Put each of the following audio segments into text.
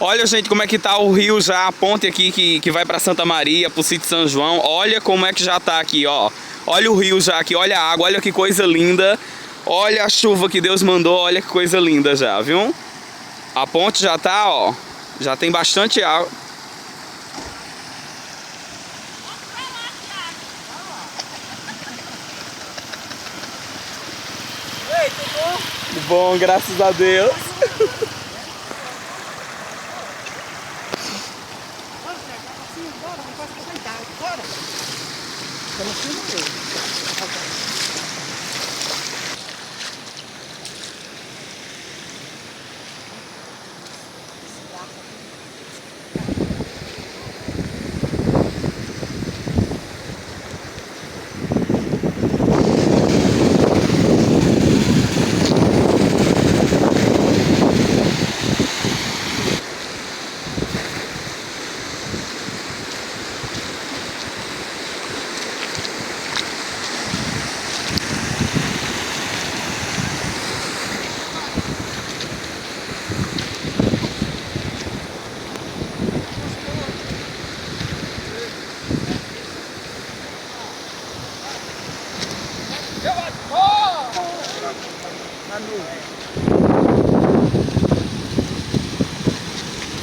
Olha, gente, como é que tá o rio já, a ponte aqui que vai pra Santa Maria, pro sítio São João. Olha como é que já tá aqui, ó. Olha o rio já aqui, olha a água, olha que coisa linda. Olha a chuva que Deus mandou, olha que coisa linda já, viu? A ponte já tá, ó, já tem bastante água. Ei, tudo bom? Tudo bom, graças a Deus.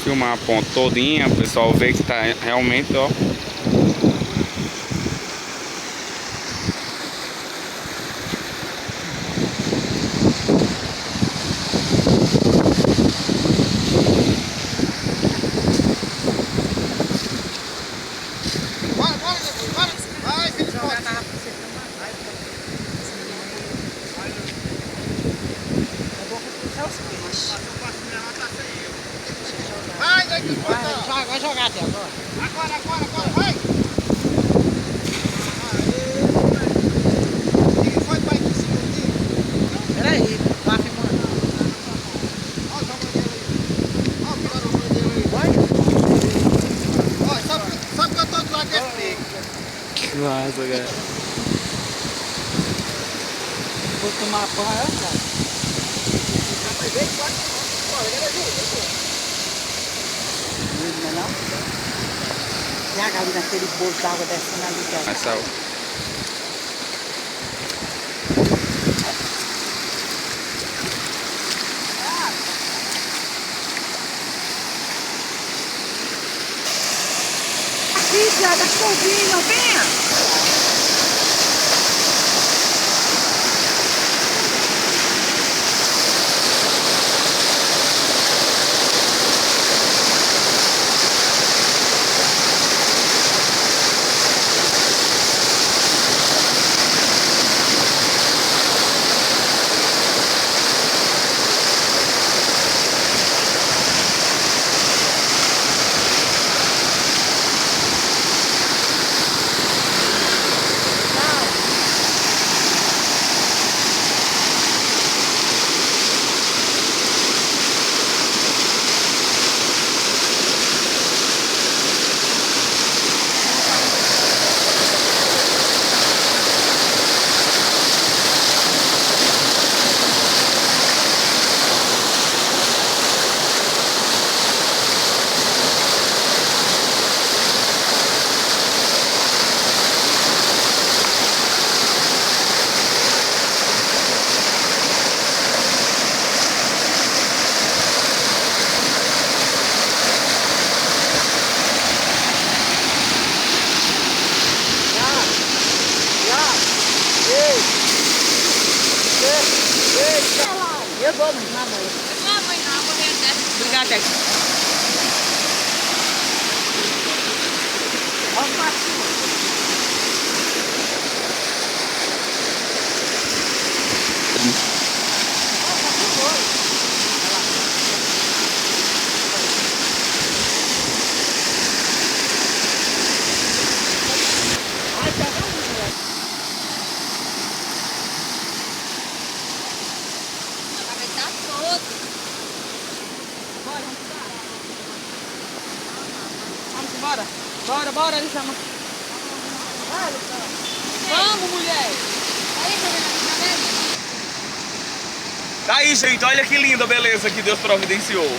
Filmar a ponte todinha, o pessoal vê que tá realmente, ó. Vai, filho, jogar na vai jogar até agora. Agora, vai! Quem foi pai que se contigo? Peraí, vai filmando. Olha o tamanho dele aí. Olha o tamanho dele aí. Vai? Olha, sabe que eu tô do lado desse pico. Que massa, cara. Vou tomar pão, cara? Mas vem, olha, ele ajuda. Não é não? Tem a galinha naquele bolo d'água descendo ali. Essa... Aqui, Tiago, tá chovendo, venha! Eu vou, mãe, na mãe. Não, mãe, não, vou ver até. Obrigada, Jack. Olha o passinho. Bora, ele chama. Vamos, mulher. Tá aí, gente, olha que linda a beleza que Deus providenciou.